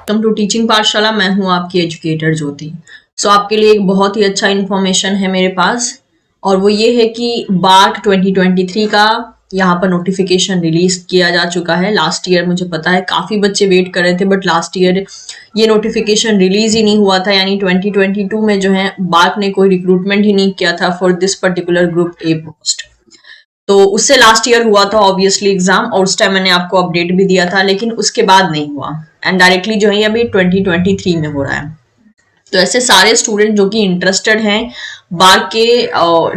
Welcome to teaching पाठशाला। मैं हूं आपकी एजुकेटर ज्योति। आपके लिए एक बहुत ही अच्छा इन्फॉर्मेशन है मेरे पास, और वो ये है कि बार्क 2023 का यहाँ पर नोटिफिकेशन रिलीज किया जा चुका है। लास्ट ईयर मुझे पता है काफी बच्चे वेट कर रहे थे, बट लास्ट ईयर ये नोटिफिकेशन रिलीज ही नहीं हुआ था, यानी 2022 में जो है बार्क ने कोई रिक्रूटमेंट ही नहीं किया था for this particular group A post. तो उससे लास्ट ईयर हुआ था ऑब्वियसली एग्जाम, और उस टाइम मैंने आपको अपडेट भी दिया था, लेकिन उसके बाद नहीं हुआ, एंड डायरेक्टली जो है अभी 2023 में हो रहा है। तो ऐसे सारे स्टूडेंट जो कि इंटरेस्टेड हैं बार्क के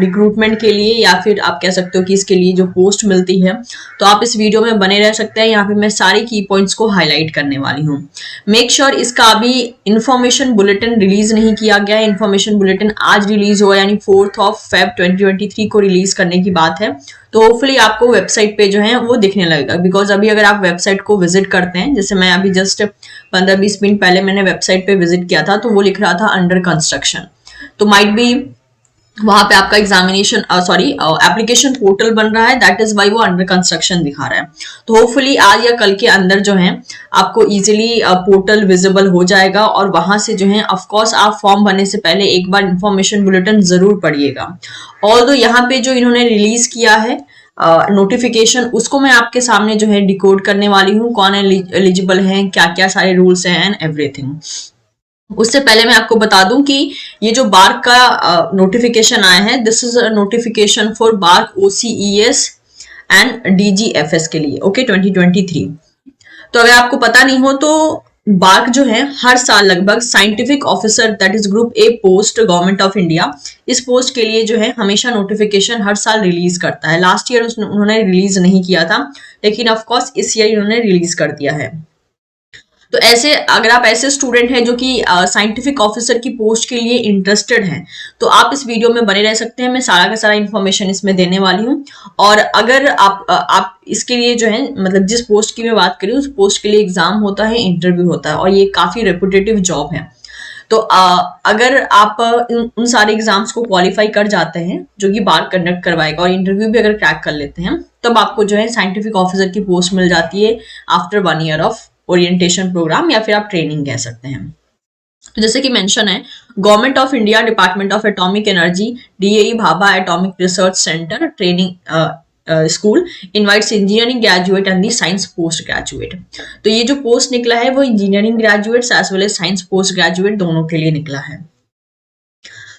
रिक्रूटमेंट के लिए, या फिर आप कह सकते हो कि इसके लिए जो पोस्ट मिलती है, तो आप इस वीडियो में बने रह सकते हैं। यहाँ पे मैं सारे की पॉइंट्स को हाईलाइट करने वाली हूँ। मेक श्योर इसका अभी इंफॉर्मेशन बुलेटिन रिलीज नहीं किया गया है। इंफॉर्मेशन बुलेटिन आज रिलीज हुआ, यानी 4 Feb 2023 को रिलीज करने की बात है। तो होपफुली आपको वेबसाइट पे जो है वो दिखने लगेगा, बिकॉज अभी अगर आप वेबसाइट को विजिट करते हैं, जैसे मैं अभी जस्ट 15-20 मिनट पहले मैंने वेबसाइट पे विजिट किया था, तो वो लिख रहा था अंडर कंस्ट्रक्शन। तो माइट बी वहां पे आपका एग्जामिनेशन एप्लीकेशन पोर्टल बन रहा है, दैट इज वाई वो अंडर कंस्ट्रक्शन दिखा रहा है। तो होपफुली आज या कल के अंदर जो है आपको इजीली पोर्टल विजिबल हो जाएगा, और वहां से जो है ऑफ कोर्स आप फॉर्म भरने से पहले एक बार इंफॉर्मेशन बुलेटिन जरूर पढ़िएगा। ऑल्दो यहाँ पे जो इन्होंने रिलीज किया है नोटिफिकेशन, उसको मैं आपके सामने जो है डिकोड करने वाली हूँ, कौन एलिजिबल है, क्या क्या सारे रूल्स हैं एंड एवरीथिंग। उससे पहले मैं आपको बता दूं कि ये जो बार्क का नोटिफिकेशन आया है, this is a notification for BARC OCES and DGFS के लिए, ओके 2023। तो अगर आपको पता नहीं हो तो बार्क जो है हर साल लगभग scientific officer that is group A post government of India, इस पोस्ट के लिए जो है हमेशा नोटिफिकेशन हर साल रिलीज करता है। लास्ट ईयर उन्होंने रिलीज नहीं किया था, लेकिन ऑफ कोर्स इस ईयर इन्होंने रिलीज कर दिया है। तो ऐसे अगर आप ऐसे स्टूडेंट हैं जो कि साइंटिफिक ऑफिसर की पोस्ट के लिए इंटरेस्टेड हैं, तो आप इस वीडियो में बने रह सकते हैं। मैं सारा का सारा इन्फॉर्मेशन इसमें देने वाली हूँ। और अगर आप इसके लिए जो है, मतलब जिस पोस्ट की मैं बात करी, उस पोस्ट के लिए एग्जाम होता है, इंटरव्यू होता है, और ये काफी रेपुटेटिव जॉब है। तो अगर आप उन सारे एग्जाम्स को क्वालिफाई कर जाते हैं जो कि बार्क कंडक्ट करवाएगा, और इंटरव्यू भी अगर क्रैक कर लेते हैं, तब आपको जो है साइंटिफिक ऑफिसर की पोस्ट मिल जाती है after 1 year of orientation programme, या फिर आप ट्रेनिंग कह सकते हैं। तो जैसे कि मेंशन है, government of India department of atomic energy DAE Bhabha atomic research centre training school invites engineering graduate and the science post graduate. तो ये जो पोस्ट निकला है वो engineering graduates as well as science post graduate दोनों के लिए निकला है।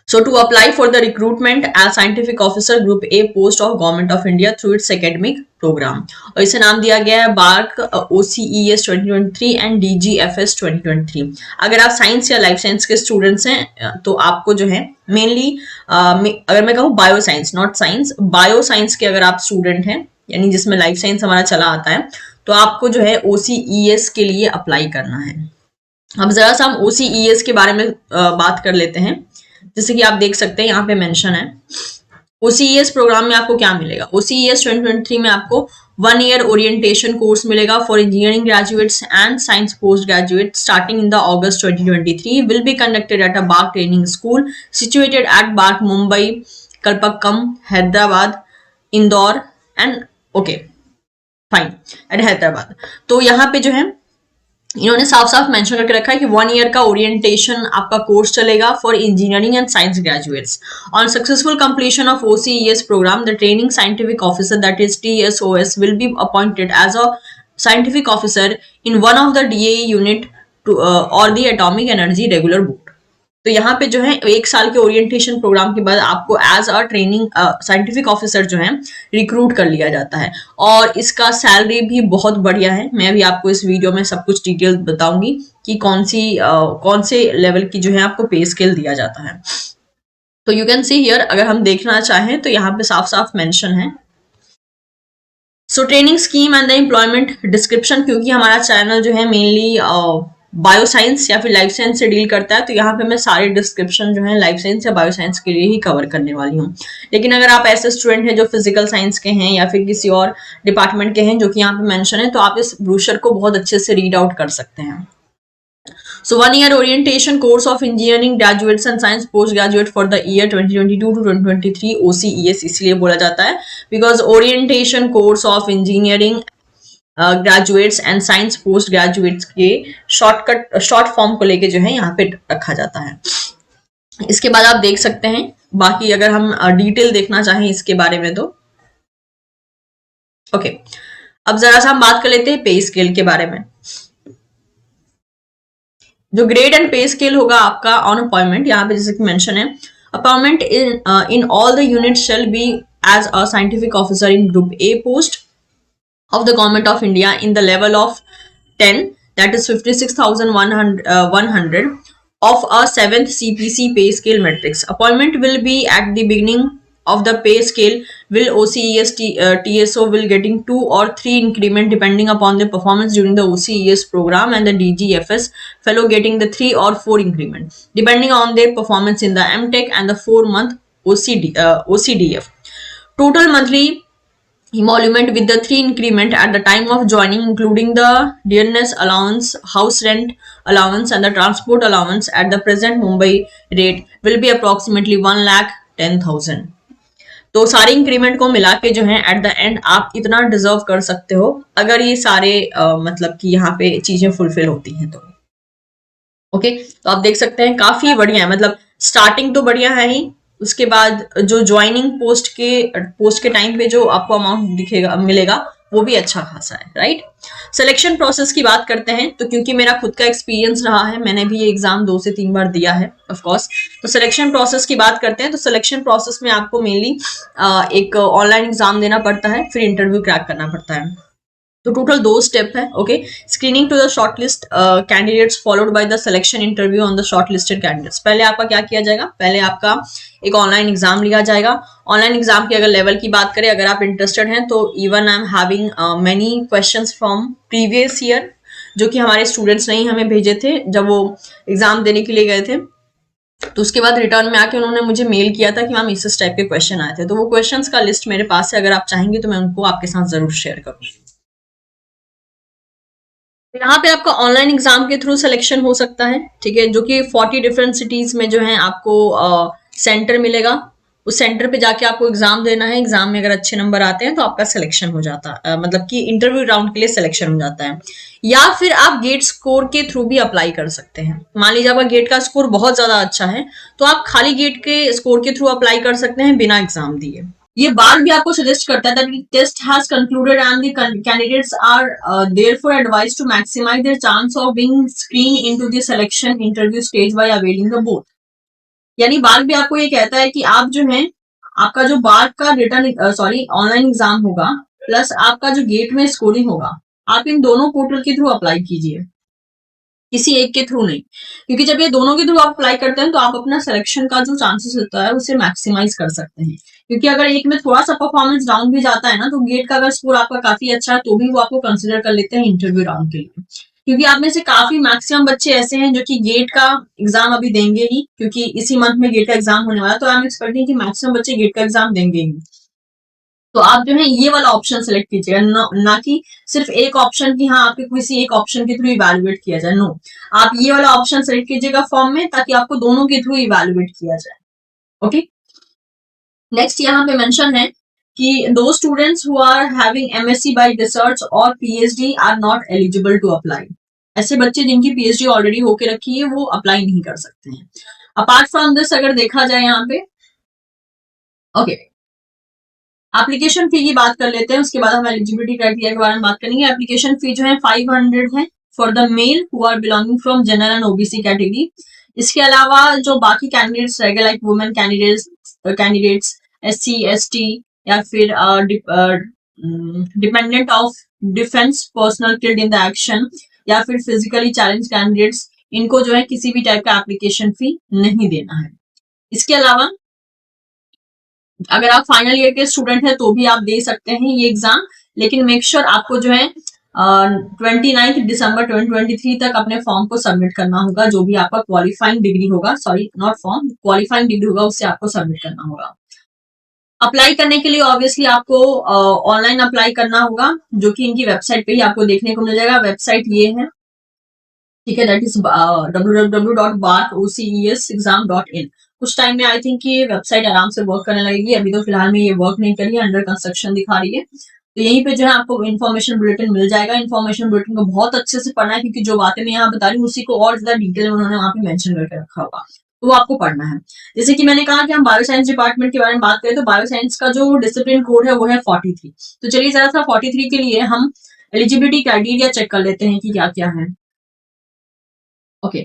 So to apply for the recruitment as scientific officer group A post of government of India through its academic program, और इसे नाम दिया गया है बार्क OCES 2023 एंड DGFS 2023। अगर आप साइंस या लाइफ साइंस के स्टूडेंट्स हैं तो आपको जो है मेनली अगर मैं कहूँ bio science, not science, bio science के अगर आप स्टूडेंट हैं, यानी जिसमें लाइफ साइंस हमारा चला आता है, तो आपको जो है OCES के लिए अप्लाई करना है। अब जरा सा हम OCES के बारे में बात कर लेते हैं। जैसे कि आप देख सकते हैं यहाँ पे मेंशन है, OCES प्रोग्राम में आपको क्या मिलेगा। OCES 2023 में आपको 1 ईयर ओरिएंटेशन कोर्स मिलेगा for engineering graduates and science post graduate starting in the August 2023, will be conducted at a BARC training school situated at BARC Mumbai, Kalpakkam, Hyderabad, Indore and okay fine at Hyderabad. तो यहाँ पे जो है इन्होंने साफ साफ मेंशन करके रखा है कि 1 ईयर का ओरिएंटेशन आपका कोर्स चलेगा for engineering and science graduates. On successful completion of OCES प्रोग्राम, the training scientific officer that is TSOS will be appointed as a scientific officer in one of the DAE unit और the atomic energy regular board. तो यहाँ पे जो है 1 साल के orientation programme के बाद आपको as a training scientific officer जो है रिक्रूट कर लिया जाता है, और इसका सैलरी भी बहुत बढ़िया है। मैं भी आपको इस वीडियो में सब कुछ डिटेल बताऊंगी कि कौन से लेवल की जो है आपको पे स्केल दिया जाता है। तो यू कैन सी हियर, अगर हम देखना चाहें तो यहाँ पे साफ साफ मेंशन है। So training scheme and the employment description, क्योंकि हमारा चैनल जो है मेनली बायो साइंस या फिर लाइफ साइंस से डील करता है, तो यहाँ पे मैं सारे डिस्क्रिप्शन जो है लाइफ साइंस या बायो साइंस के लिए ही कवर करने वाली हूँ। लेकिन अगर आप ऐसे स्टूडेंट हैं जो फिजिकल साइंस के हैं या फिर किसी और डिपार्टमेंट के हैं जो कि यहाँ पे मेंशन है, तो आप इस ब्रोशर को बहुत अच्छे से रीड आउट कर सकते हैं। So 1 year orientation course of engineering graduates and science postgraduate for the year 2022 to 2023 OCES इसलिए बोला जाता है because orientation course of engineering graduates and science post graduates के शॉर्ट फॉर्म को लेके जो है यहाँ पे रखा जाता है। इसके बाद आप देख सकते हैं, बाकी अगर हम डिटेल देखना चाहें इसके बारे में तो ओके। अब जरा सा हम बात कर लेते हैं पे स्केल के बारे में। जो ग्रेड एंड पे स्केल होगा आपका ऑन अपॉइंटमेंट, यहाँ पे जैसे कि मेंशन है, appointment in all the unit shall be as a scientific officer in group A post of the government of India in the level of 10, that is 56,100 of a 7th CPC pay scale matrix. Appointment will be at the beginning of the pay scale. Will OCES TSO will getting 2 or 3 increment depending upon the performance during the OCES program, and the DGFS fellow getting the 3 or 4 increment depending on their performance in the MTech and the 4-month OCDF. Total monthly emolument with the 3 increment at the time of joining, including the dearness allowance, house rent allowance and the transport allowance at the present Mumbai rate, will be approximately 1,10,000. तो सारे increment को मिला के जो है at the end आप इतना deserve कर सकते हो अगर ये सारे मतलब कि यहाँ पे चीजें फुलफिल होती हैं तो ओके। तो आप देख सकते हैं काफी बढ़िया है, मतलब स्टार्टिंग तो बढ़िया है ही, उसके बाद जो ज्वाइनिंग पोस्ट के टाइम पे जो आपको अमाउंट दिखेगा मिलेगा वो भी अच्छा खासा है, राइट। सिलेक्शन प्रोसेस की बात करते हैं तो क्योंकि मेरा खुद का एक्सपीरियंस रहा है, मैंने भी ये एग्जाम 2 से 3 बार दिया है ऑफ कोर्स। तो सिलेक्शन प्रोसेस की बात करते हैं तो सिलेक्शन प्रोसेस में आपको मेनली एक ऑनलाइन एग्जाम देना पड़ता है, फिर इंटरव्यू क्रैक करना पड़ता है। तो टोटल 2 स्टेप है, okay. Screening to the shortlist candidates followed by the selection interview on the shortlisted candidates. पहले आपका क्या किया जाएगा, पहले आपका एक ऑनलाइन एग्जाम लिया जाएगा। ऑनलाइन एग्जाम की अगर लेवल की बात करें, अगर आप इंटरेस्टेड हैं तो even I am having many questions from previous year जो कि हमारे स्टूडेंट्स ने ही हमें भेजे थे जब वो एग्जाम देने के लिए गए थे। तो उसके बाद रिटर्न में आके उन्होंने मुझे मेल किया था कि मैम इस टाइप के क्वेश्चन आए थे, तो वो क्वेश्चंस का लिस्ट मेरे पास है, अगर आप चाहेंगे तो मैं उनको आपके साथ जरूर शेयर करूंगी। यहाँ पे आपका ऑनलाइन एग्जाम के थ्रू सिलेक्शन हो सकता है, ठीक है, जो कि 40 डिफरेंट सिटीज में जो है आपको सेंटर मिलेगा। उस सेंटर पे जाके आपको एग्जाम देना है। एग्जाम में अगर अच्छे नंबर आते हैं तो आपका सिलेक्शन हो जाता है, मतलब कि इंटरव्यू राउंड के लिए सिलेक्शन हो जाता है। या फिर आप गेट स्कोर के थ्रू भी अप्लाई कर सकते हैं। मान लीजिए आपका गेट का स्कोर बहुत ज्यादा अच्छा है तो आप खाली गेट के स्कोर के थ्रू अप्लाई कर सकते हैं बिना एग्जाम दिए। ये बार भी आपको सजेस्ट करता है that the test has concluded and the candidates are therefore advised to maximize their chance of being screened into the selection interview stage by availing the both। यानी बार भी आपको ये कहता है कि आप जो है आपका जो बार का रिटर्न ऑनलाइन एग्जाम होगा प्लस आपका जो गेट में स्कोरिंग होगा, आप इन दोनों पोर्टल के थ्रू अप्लाई कीजिए, किसी एक के थ्रू नहीं। क्योंकि जब ये दोनों के थ्रू आप अप्लाई करते हैं तो आप अपना सिलेक्शन का जो चांसेस होता है उसे मैक्सिमाइज कर सकते हैं। क्योंकि अगर एक में थोड़ा सा परफॉर्मेंस डाउन भी जाता है ना, तो गेट का अगर स्कोर आपका काफी अच्छा है तो भी वो आपको कंसिडर कर लेते हैं इंटरव्यू राउंड के लिए। क्योंकि आप में से काफी मैक्सिमम बच्चे ऐसे हैं जो कि गेट का एग्जाम अभी देंगे ही, क्योंकि इसी मंथ में गेट का एग्जाम होने वाला है, तो आई एम एक्सपेक्टिंग कि मैक्सिमम बच्चे गेट का एग्जाम देंगे ही। तो आप जो है ये वाला ऑप्शन सेलेक्ट कीजिएगा, ना कि सिर्फ एक ऑप्शन की हाँ आपके किसी एक ऑप्शन के थ्रू इवेलुएट किया जाए। नो, आप ये वाला ऑप्शन सेलेक्ट कीजिएगा फॉर्म में ताकि आपको दोनों के थ्रू इवेलुएट किया जाए। ओके, नेक्स्ट यहाँ पे मेंशन है कि दो students who are having MSc by research और PhD are not eligible to apply. ऐसे बच्चे जिनकी पीएचडी ऑलरेडी होके रखी है वो अप्लाई नहीं कर सकते हैं। अपार्ट फ्रॉम दिस अगर देखा जाए यहाँ पे ओके, एप्लीकेशन फी की बात कर लेते हैं, उसके बाद हम एलिजिबिलिटी क्राइटेरिया के बारे में बात करेंगे। एप्लीकेशन फी जो है 500 है for the male who are belonging from general and OBC category. इसके अलावा जो बाकी कैंडिडेट्स रहेंगे like women candidates SC ST या फिर dependent of defence personnel killed in the action या फिर फिजिकली चैलेंज कैंडिडेट्स, इनको जो है किसी भी टाइप का एप्लीकेशन फी नहीं देना है। इसके अलावा अगर आप फाइनल ईयर के स्टूडेंट हैं तो भी आप दे सकते हैं ये एग्जाम, लेकिन मेक श्योर आपको जो है 29 दिसंबर 2023 तक अपने फॉर्म को सबमिट करना होगा। जो भी आपका क्वालिफाइंग डिग्री होगा, sorry not form, qualifying degree होगा उससे आपको सबमिट करना होगा। अप्लाई करने के लिए ऑब्वियसली आपको ऑनलाइन अप्लाई करना होगा, जो कि इनकी वेबसाइट पे ही आपको देखने को मिल जाएगा। वेबसाइट ये है, ठीक है, दैट इज www.barcocesexam.in। कुछ टाइम में आई थिंक ये वेबसाइट आराम से वर्क करने लगेगी, अभी तो फिलहाल में ये वर्क नहीं करी है, अंडर कंस्ट्रक्शन दिखा रही है। तो यहीं पे जो है आपको इन्फॉर्मेशन बुलेटिन मिल जाएगा। इन्फॉर्मेशन बुलेटिन को बहुत अच्छे से पढ़ना है, क्योंकि जो बातें मैं यहाँ बता रही हूँ उसी को और ज्यादा डिटेल में उन्होंने वहाँ पे मेंशन करके रखा होगा, तो वो आपको पढ़ना है। जैसे कि मैंने कहा कि हम बायोसाइंस डिपार्टमेंट के बारे में बात करें, तो बायोसाइंस का जो डिसिप्लिन कोड है वो है 43। तो चलिए जरा सा 43 के लिए हम एलिजिबिलिटी क्राइटेरिया चेक कर लेते हैं कि क्या क्या है। Okay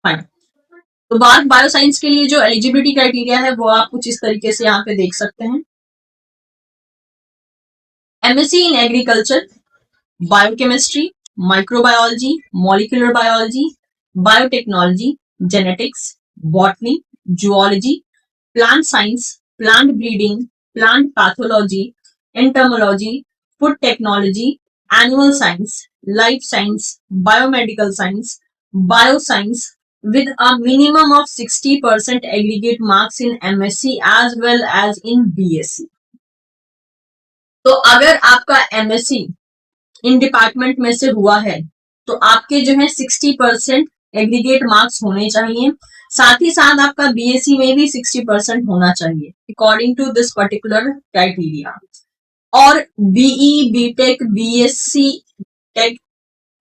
fine. तो बात बायोसाइंस के लिए जो एलिजिबिलिटी क्राइटेरिया है वो आप कुछ इस तरीके से यहाँ पे देख सकते हैं। MSc in agriculture, biochemistry, microbiology, molecular biology, biotechnology, genetics, botany, zoology, plant science, plant breeding, plant pathology, entomology, food technology, animal science, life science, biomedical science, bioscience, with a minimum of 60% aggregate marks in MSc as well as in BSc. तो अगर आपका MSc in department में से हुआ है तो आपके जो है 60% एग्रीगेट मार्क्स होने चाहिए। साथ ही साथ आपका बीएससी में भी 60% होना चाहिए according to this particular criteria. और BE, BTech, BSc tech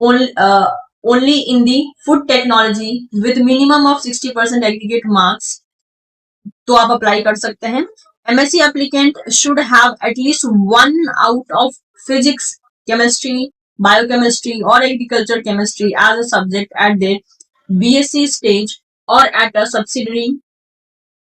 only in the food technology with minimum of 60% aggregate marks, तो आप अप्लाई कर सकते हैं। MSc applicant should have at least 1 out of physics, chemistry, biochemistry or agriculture chemistry as a subject at their BSc stage or at a subsidiary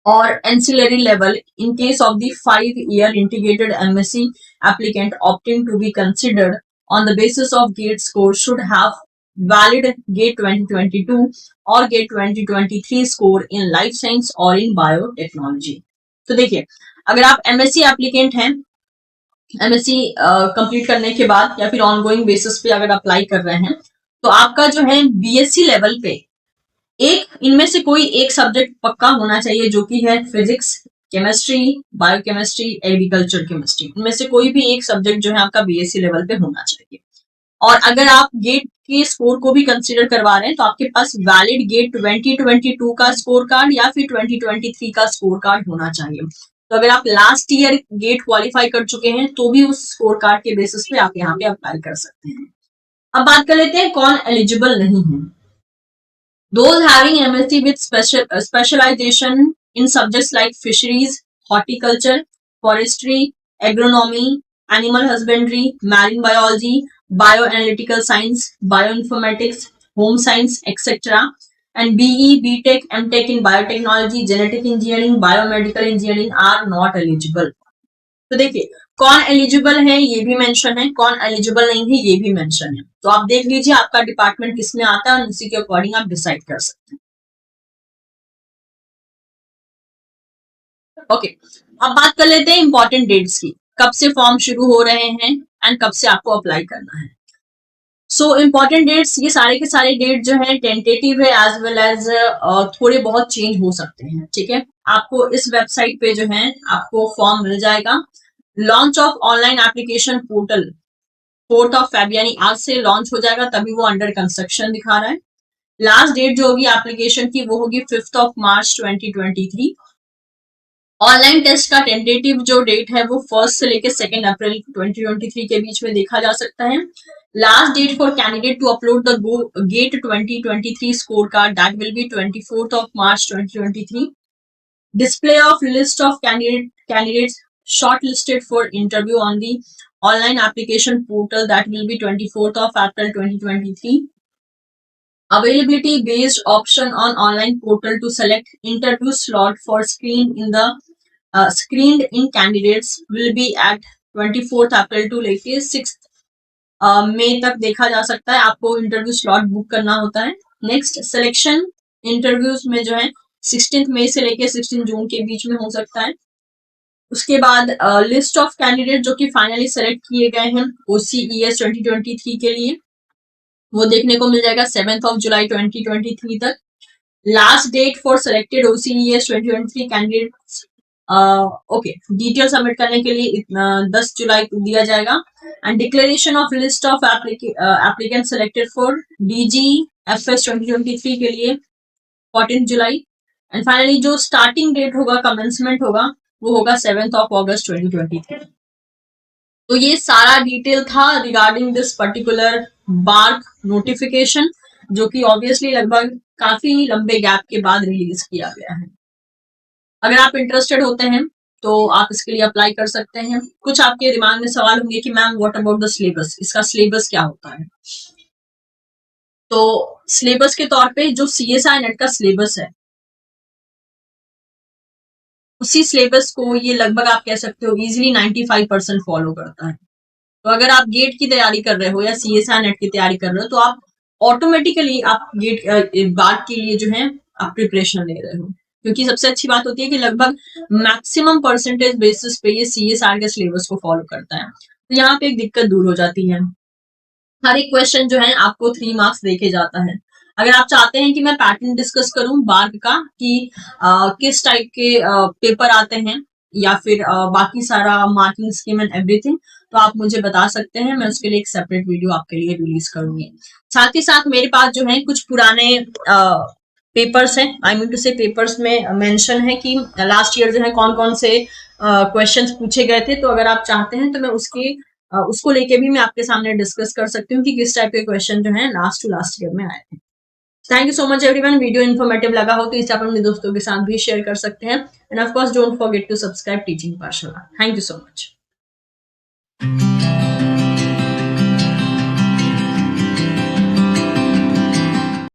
or ancillary level. In case of the 5-year integrated MSc, applicant opting to be considered on the basis of GATE score should have valid GATE 2022 और GATE 2023 score in life science और in biotechnology। तो देखिए, अगर आप MSc applicant हैं, MSc complete करने के बाद या फिर ऑनगोइंग बेसिस पे अगर अप्लाई कर रहे हैं, तो आपका जो है BSc लेवल पे एक इनमें से कोई एक सब्जेक्ट पक्का होना चाहिए, जो कि है physics, chemistry, biochemistry, agriculture chemistry. इनमें से कोई भी एक सब्जेक्ट जो है आपका बीएससी लेवल पे होना चाहिए। और अगर आप गेट के स्कोर को भी कंसीडर करवा रहे हैं तो आपके पास वैलिड गेट 2022 का स्कोर कार्ड या फिर 2023 का स्कोर कार्ड होना चाहिए। तो अगर आप लास्ट ईयर गेट क्वालिफाई कर चुके हैं तो भी उस स्कोर कार्ड के बेसिस पे आप यहाँ पे अप्लाई कर सकते हैं। अब बात कर लेते हैं कौन एलिजिबल नहीं है। Those having MSc with specialization in subjects like fisheries, horticulture, forestry, agronomy, animal husbandry, marine biology, bioanalytical science, bioinformatics, home science, etc. and BE, BTech, MTech in biotechnology, genetic engineering, biomedical engineering are not eligible. तो देखिए कौन eligible है ये भी mention है, कौन eligible नहीं है ये भी मेंशन है। तो आप देख लीजिए आपका डिपार्टमेंट किसमें आता है और उसी के अकॉर्डिंग आप डिसाइड कर सकते हैं। ओके, अब बात कर लेते हैं इंपॉर्टेंट डेट्स की, कब से फॉर्म शुरू हो रहे हैं एंड कब से आपको अप्लाई करना है। सो इम्पॉर्टेंट डेट्स, ये सारे के सारे डेट जो है टेंटेटिव है एज वेल एज थोड़े बहुत चेंज हो सकते हैं। ठीक है, आपको इस वेबसाइट पे जो है आपको फॉर्म मिल जाएगा। Launch of online application portal 4th of Feb यानी आज से लॉन्च हो जाएगा, तभी वो अंडर कंस्ट्रक्शन दिखा रहा है। लास्ट डेट जो होगी एप्लीकेशन की वो होगी 5th of March 2023। Online test का टेंटेटिव जो डेट है वो 1st से लेकर 2nd अप्रैल 2023 के बीच में देखा जा सकता है। Last date for candidate to upload the GATE 2023 score card that will be 24th of March 2023। Display of list of candidates shortlisted for interview on the online application portal that will be 24th of April 2023. Availability based option on online portal to select interview slot for screened in candidates will be at 24th April to लेके 6th मई तक देखा जा सकता है। आपको interview slot book करना होता है। नेक्स्ट सिलेक्शन इंटरव्यूज में जो है 16 मई से लेके 16 जून के बीच में हो सकता है। उसके बाद लिस्ट ऑफ कैंडिडेट जो कि फाइनली सेलेक्ट किए गए हैं OCES 2023 के लिए, वो देखने को मिल जाएगा 7th of July 2023 तक। Last date for selected OCES 2023 candidates okay detail submit करने के लिए 10 जुलाई को दिया जाएगा। And declaration of list of applicant selected for DGFS 2023 के लिए 14 जुलाई। एंड फाइनली जो स्टार्टिंग डेट होगा, कमेंसमेंट होगा, वो होगा 7 अगस्त 2023। तो ये सारा डिटेल था regarding this particular BARC notification, जो कि ऑब्वियसली लगभग काफी लंबे गैप के बाद रिलीज किया गया है। अगर आप इंटरेस्टेड होते हैं तो आप इसके लिए अप्लाई कर सकते हैं। कुछ आपके दिमाग में सवाल होंगे कि ma'am what about the syllabus, इसका सिलेबस क्या होता है? तो सिलेबस के तौर पे जो सीएसआई नेट का सिलेबस है, उसी सिलेबस को ये लगभग आप कह सकते हो इजिली 95% फॉलो करता है। तो अगर आप गेट की तैयारी कर रहे हो या सीएसआई नेट की तैयारी कर रहे हो तो आप ऑटोमेटिकली आप गेट बात के लिए जो है आप प्रिपरेशन ले रहे हो, क्योंकि सबसे अच्छी बात होती है कि लगभग मैक्सिमम परसेंटेज बेसिस पे ये सीएसआर के सिलेबस को फॉलो करता है। तो यहाँ पे एक दिक्कत दूर हो जाती है। हर एक क्वेश्चन जो है आपको 3 मार्क्स देके जाता है। अगर आप चाहते हैं कि मैं पैटर्न डिस्कस करूं बार्क का कि किस टाइप के पेपर आते हैं या फिर बाकी सारा मार्किंग स्कीम एंड एवरीथिंग, तो आप मुझे बता सकते हैं, मैं उसके लिए एक सेपरेट वीडियो आपके लिए रिलीज करूंगी। साथ ही साथ मेरे पास जो है कुछ पुराने पेपर्स हैं, आई मीन टू से पेपर्स में मेंशन है कि लास्ट ईयर जो है कौन कौन से क्वेश्चंस पूछे गए थे। तो अगर आप चाहते हैं तो मैं उसको लेके भी मैं आपके सामने डिस्कस कर सकती हूँ कि किस टाइप के क्वेश्चन जो है लास्ट टू लास्ट ईयर में आए थे। Thank you so much everyone. Video informative लगा हो तो इसे आप अपने दोस्तों के साथ भी शेयर कर सकते हैं। And of course don't forget to subscribe teaching Pathshala. Thank you so much.